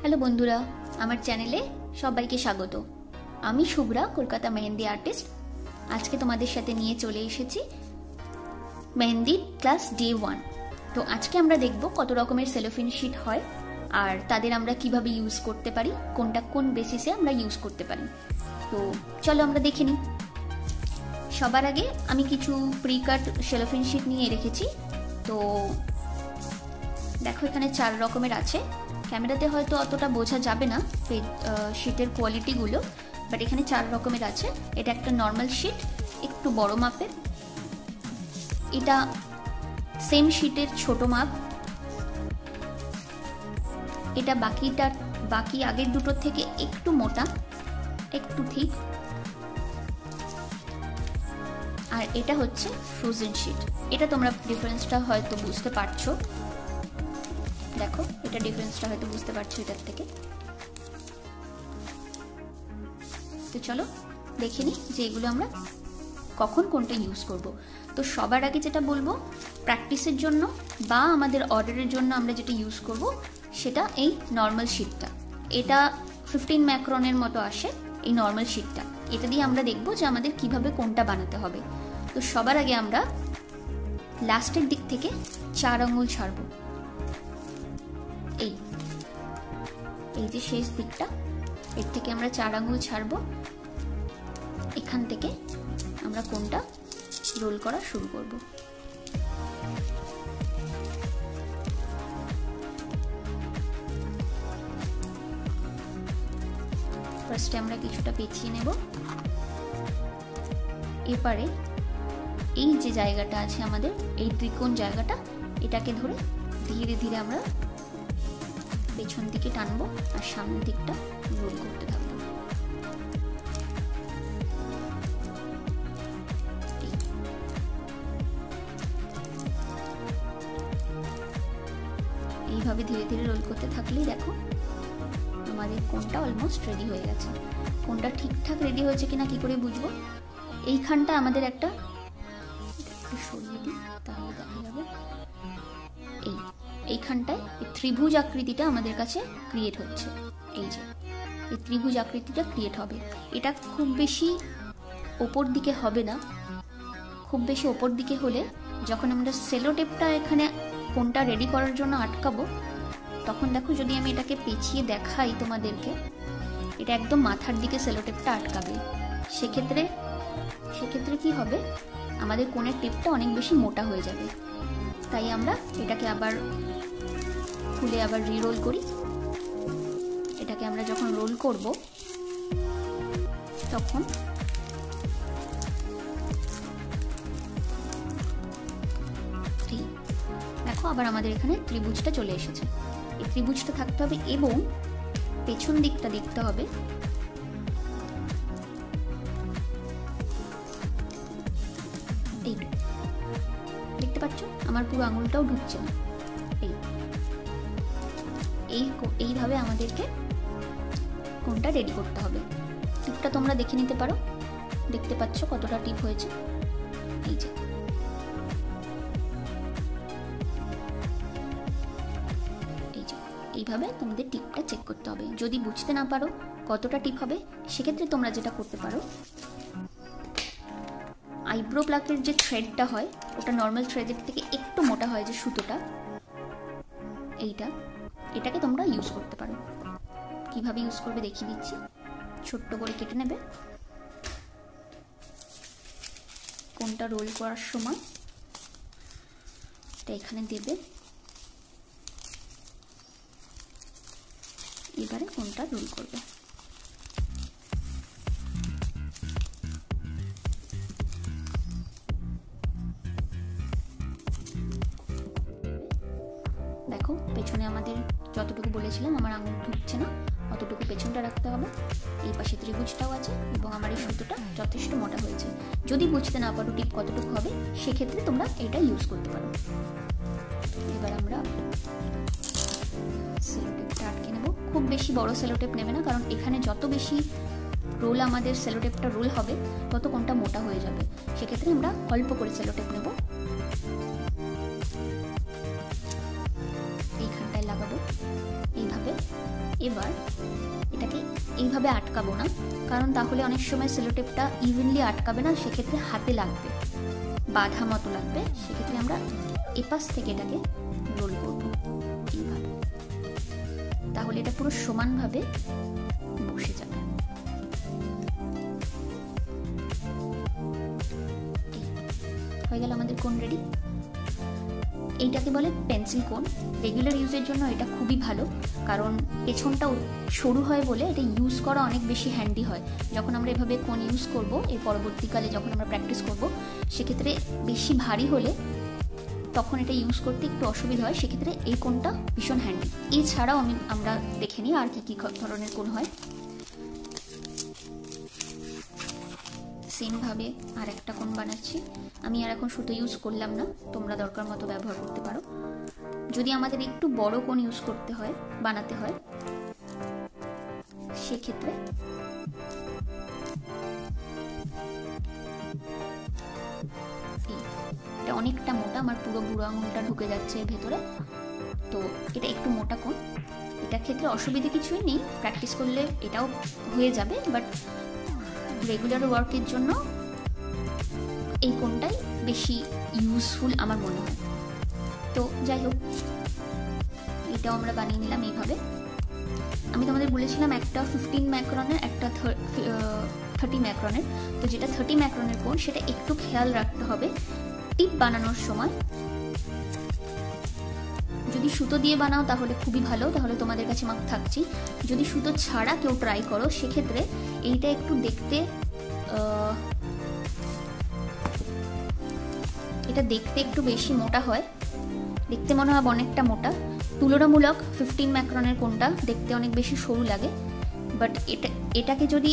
Hello বন্ধুরা, আমার চ্যানেলে সবাইকে স্বাগত। আমি শুভ্রা, কলকাতা মেহেন্দি আর্টিস্ট। আজকে তোমাদের সাথে নিয়ে চলে এসেছি মেহেন্দি ক্লাস ডে 1। তো আজকে আমরা দেখব কত রকমের সেলোফিন শিট হয় আর তাদের আমরা কিভাবে ইউজ করতে পারি, কোনটা কোন বেসিসে আমরা ইউজ করতে পারি। তো চলো আমরা দেখে নিই। সবার আগে আমি কিছু প্রি কাট সেলোফিন শিট নিয়ে রেখেছি। তো দেখো এখানে 4 রকমের আছে। ক্যামেরাতে হয়তো অতটা বোঝা যাবে না শিটের কোয়ালিটিগুলো, বাট এখানে 4 রকমের আছে। এটা একটা নর্মাল শিট, একটু বড় মাপের। এটা সেম শিটের ছোট মাপ। এটা বাকি আগের দুটোর থেকে একটু মোটা, একটু ঠিক। আর এটা হচ্ছে ফ্রোজেন শিট। এটা তোমরা ডিফারেন্সটা হয়তো বুঝতে পারছো। দেখো এটা ডিফারেন্সটা হয়তো বুঝতে পারছো এটার থেকে। তো চলো দেখে নিই যে এগুলো আমরা কখন কোনটা ইউজ করব। তো সবার আগে যেটা বলবো, প্র্যাকটিসের জন্য বা আমাদের অর্ডারের জন্য আমরা যেটা ইউজ করব সেটা এই নর্মাল শিটটা। এটা 15 ম্যাক্রনের মতো আসে এই নর্মাল শিটটা। এটা দিয়ে আমরা দেখব যে আমাদের কিভাবে কোনটা বানাতে হবে। তো সবার আগে আমরা লাস্টের দিক থেকে 4 আঙ্গুল ছাড়বো। এই যে শেষ দিকটা, এর থেকে আমরা 4 আঙ্গুল ছাড়বো। এখান থেকে আমরা কোনটা রোল করা শুরু করব। ফার্স্টে আমরা কিছুটা পেঁচিয়ে নেব। এবারে এই যে জায়গাটা আছে আমাদের, এই ত্রিকোণ জায়গাটা, এটাকে ধরে ধীরে ধীরে আমরা পেছন দিকে টানবো আর সামনের দিকটা রোল করতে থাকবো। এইভাবে ধীরে ধীরে রোল করতে থাকলেই দেখো আমাদের কোনটা অলমোস্ট রেডি হয়ে গেছে। কোনটা ঠিকঠাক রেডি হয়েছে কিনা কি করে বুঝবো? এইখানটা আমাদের একটা সরিয়ে দিই, তাহলে দেখা যাবে। এইখানটায় ত্রিভুজ আকৃতিটা আমাদের কাছে ক্রিয়েট হচ্ছে। এই যে এই ত্রিভুজ আকৃতিটা ক্রিয়েট হবে। এটা খুব বেশি ওপর দিকে হবে না। খুব বেশি ওপর দিকে হলে যখন আমরা সেলো টেপটা এখানে কোনটা রেডি করার জন্য আটকাবো, তখন দেখো যদি আমি এটাকে পেঁচিয়ে দেখাই তোমাদেরকে, এটা একদম মাথার দিকে সেলো টেপটা আটকাবে। সেক্ষেত্রে কি হবে, আমাদের কোণের টেপটা অনেক বেশি মোটা হয়ে যাবে। তাই আমরা এটাকে আবার খুলে আবার রিরোল করি। এটাকে আমরা যখন রোল করব তখন দেখো আবার আমাদের এখানে ত্রিভুজটা চলে এসেছে। এই ত্রিভুজটা থাকতে হবে এবং পেছন দিকটা দেখতে হবে। দেখতে পাচ্ছ আমার পুরো আঙুলটাও ঢুকছে না। এইভাবে আমাদেরকে কোনটা রেডি করতে হবে। টিপটা তোমরা দেখে নিতে পারো, দেখতে পাচ্ছ কতটা টিপ হয়েছে। এই যে এইভাবে তোমাদের টিপটা চেক করতে হবে। যদি বুঝতে না পারো কতটা টিপ হবে, সেক্ষেত্রে তোমরা যেটা করতে পারো, আইব্রো প্লাকের যে থ্রেডটা হয় ওটা নর্মাল থ্রেডের থেকে একটু মোটা হয়, যে সুতোটা, এটাকে তোমরা ইউজ করতে পারো। কিভাবে ইউজ করবে দেখিয়ে দিচ্ছি। ছোট্ট করে কেটে নেবে। কোনটা রোল করার সময় এটা এখানে দেবে। এবারে কোনটা রোল করবে। দেখো পেছনে আমাদের যতটুকু বলেছিলাম আমার আঙুল ঢুকছে না, অতটুকু পেছনটা রাখতে হবে। এই পাশে ত্রিভুজটাও আছে এবং আমার এই সুতোটা যথেষ্ট মোটা হয়েছে। যদি বুঝতে না পারো টিপ কতটুকু হবে, সেক্ষেত্রে তোমরা এটা ইউজ করতে পারো। এবার আমরা সেলোটেপটা আটকে নেব। খুব বেশি বড় সেলোটেপ নেবে না, কারণ এখানে যত বেশি রোল আমাদের সেলোটেপটা রোল হবে তত কোনটা মোটা হয়ে যাবে। সেক্ষেত্রে আমরা অল্প করে সেলোটেপ নেব। এইখানটায় লাগাবো। দেবো এইভাবে। এবার এটাকে এইভাবে আটকাবো না, কারণ তাহলে অনেক সময় সেলোটেপটা ইভেনলি আটকাবে না, সেক্ষেত্রে হাতে লাগবে, বাঁধা মতো লাগবে। সেক্ষেত্রে আমরা এপাশ থেকে এটাকে রোল করব এইভাবে, তাহলে এটা পুরো সমানভাবে বসে যাবে। হয়ে গেল আমাদের কোন রেডি। এইটাকে বলে পেন্সিল কোন। রেগুলার ইউজের জন্য এটা খুবই ভালো, কারণ পেছনটা সরু হয় বলে এটা ইউজ করা অনেক বেশি হ্যান্ডি হয়। যখন আমরা এভাবে কোন ইউজ করব এর পরবর্তীকালে যখন আমরা প্র্যাকটিস করব, সেক্ষেত্রে বেশি ভারী হলে তখন এটা ইউজ করতে একটু অসুবিধা হয়, সেক্ষেত্রে এই কোনটা ভীষণ হ্যান্ডি। এছাড়াও আমরা দেখে নিই আর কি কি ধরনের কোন হয়। সেমভাবে আর একটা কোন বানাচ্ছি। আমি আর এখন সুতো ইউজ করলাম না, তোমরা দরকার মতো ব্যবহার করতে পারো। যদি আমাদের একটু বড় কোন ইউজ করতে হয়, বানাতে হয়, সেক্ষেত্রে এটা অনেকটা মোটা, আমার পুরো বুড়ো আঙুলটা ঢুকে যাচ্ছে ভেতরে, তো এটা একটু মোটা কোন। এটার ক্ষেত্রে অসুবিধা কিছুই নেই, প্র্যাকটিস করলে এটাও হয়ে যাবে, বাট রেগুলার ওয়ার্কের জন্য এই কোনটাই বেশি ইউজফুল আমার মনে হয়। তো যাই হোক, এটাও আমরা বানিয়ে নিলাম এইভাবে। আমি তোমাদের বলেছিলাম একটা 15 ম্যাক্রনের, একটা 30 ম্যাক্রনের। তো যেটা 30 ম্যাক্রনের কোন, সেটা একটু খেয়াল রাখতে হবে টিপ বানানোর সময়। যদি সুতো দিয়ে বানাও তাহলে খুবই ভালো, তাহলে তোমাদের কাছে মাপ থাকছি। যদি সুতো ছাড়া কেউ ট্রাই করো, সেক্ষেত্রে এইটা একটু দেখতে একটু বেশি মোটা হয়, দেখতে মনে হয় অনেকটা মোটা। তুলনামূলক 15 ম্যাক্রনের কোনটা দেখতে অনেক বেশি সরু লাগে, বাট এটাকে যদি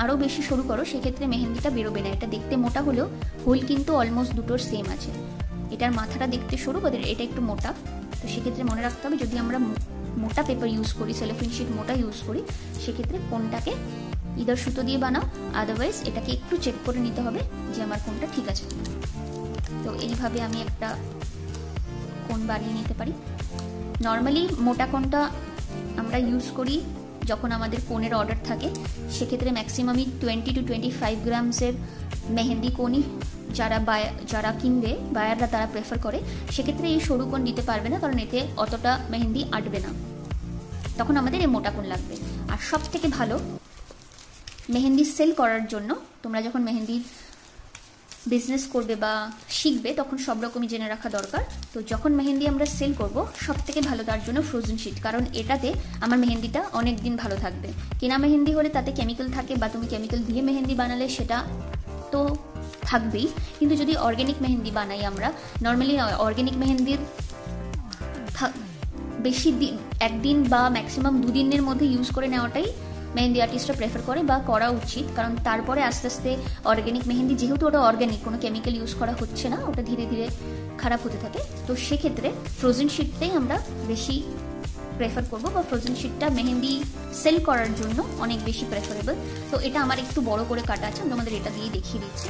আরও বেশি সরু করো, সেক্ষেত্রে মেহেন্দিটা বেরোবে না। এটা দেখতে মোটা হলেও হোল কিন্তু অলমোস্ট দুটোর সেম আছে। এটার মাথাটা দেখতে সরু, বাট এটা একটু মোটা। তো সেক্ষেত্রে মনে রাখতে হবে, যদি আমরা মোটা পেপার ইউজ করি, সেলোফেন শিট মোটা ইউজ করি, সেক্ষেত্রে কোনটাকে ইদার সুতো দিয়ে বানাও, আদারওয়াইজ এটাকে একটু চেক করে নিতে হবে যে আমার কোনটা ঠিক আছে। তো এইভাবে আমি একটা কোন বানিয়ে নিতে পারি। নর্মালি মোটা কোনটা আমরা ইউজ করি যখন আমাদের কোনের অর্ডার থাকে, সেক্ষেত্রে ম্যাক্সিমামই 20 to 25 গ্রামসের মেহেন্দি কোনই যারা কিনবে, বায়াররা তারা প্রেফার করে। সেক্ষেত্রে এই সরু কোন দিতে পারবে না, কারণ এতে অতটা মেহেন্দি আটবে না, তখন আমাদের এই মোটা কোন লাগবে। আর সব থেকে ভালো মেহেন্দি সেল করার জন্য, তোমরা যখন মেহেন্দি বিজনেস করবে বা শিখবে, তখন সব রকমই জেনে রাখা দরকার। তো যখন মেহেন্দি আমরা সেল করব, সব থেকে ভালো তার জন্য ফ্রোজেন শিট, কারণ এটাতে আমার মেহেন্দিটা অনেক দিন ভালো থাকবে। কেনা মেহেন্দি হলে তাতে কেমিক্যাল থাকে, বা তুমি কেমিক্যাল দিয়ে মেহেন্দি বানালে সেটা তো থাকবেই, কিন্তু যদি অর্গ্যানিক মেহেন্দি বানাই আমরা, নর্মালি অর্গ্যানিক মেহেন্দির বেশি দিন, একদিন বা ম্যাক্সিমাম 2 দিনের মধ্যে ইউজ করে নেওয়াটাই মেহেন্দি আর্টিস্টরা প্রেফার করে বা করা উচিত। কারণ তারপরে আস্তে আস্তে অর্গ্যানিক মেহেন্দি, যেহেতু ওটা অর্গ্যানিক, কোনো কেমিক্যাল ইউজ করা হচ্ছে না, ওটা ধীরে ধীরে খারাপ হতে থাকে। তো সেক্ষেত্রে ফ্রোজেন শিটটাই আমরা বেশি প্রেফার করব, বা ফ্রোজেন শিটটা মেহেন্দি সেল করার জন্য অনেক বেশি প্রেফারেবল। তো এটা আমার একটু বড় করে কাটা আছে, আমি তোমাদের এটা দিয়ে দেখিয়ে দিচ্ছি।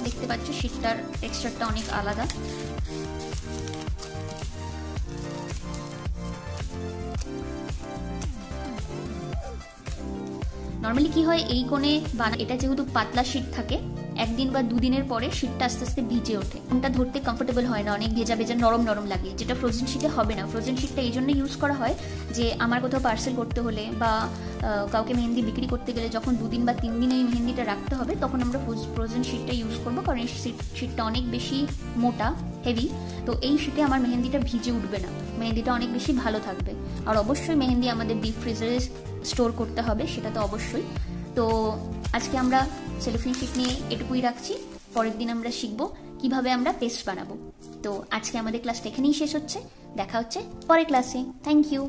দেখতে পাচ্ছ শিটটার টেক্সচারটা অনেক আলাদা। নর্মালি কি হয়, এই কোণে এটা যেহেতু পাতলা শিট থাকে, 1 দিন বা 2 দিনের পরে শিটটা আস্তে আস্তে ভিজে ওঠে, কোনটা ধরতে কমফোর্টেবল হয় না, অনেক ভেজা ভেজা নরম নরম লাগে, যেটা ফ্রোজেন শিটে হবে না। ফ্রোজেন শিটটা এই জন্য ইউজ করা হয় যে আমার কোথাও পার্সেল করতে হলে বা কাউকে মেহেন্দি বিক্রি করতে গেলে যখন 2 দিন বা 3 দিন এই মেহেন্দিটা রাখতে হবে, তখন আমরা ফ্রোজেন শিটটা ইউজ করবো, কারণ এই শিটটা অনেক বেশি মোটা, হেভি। তো এই শিটে আমার মেহেন্দিটা ভিজে উঠবে না, মেহেন্দিটা অনেক বেশি ভালো থাকবে। আর অবশ্যই মেহেন্দি আমাদের ডিপ ফ্রিজারে স্টোর করতে হবে, সেটা তো অবশ্যই। তো আজকে আমরা সেলোফেন শিট নিয়ে এটুকুই রাখছি, পরের দিন আমরা শিখবো কিভাবে আমরা পেস্ট বানাবো। তো আজকে আমাদের ক্লাসটা এখানেই শেষ হচ্ছে, দেখা হচ্ছে পরের ক্লাসে। Thank you.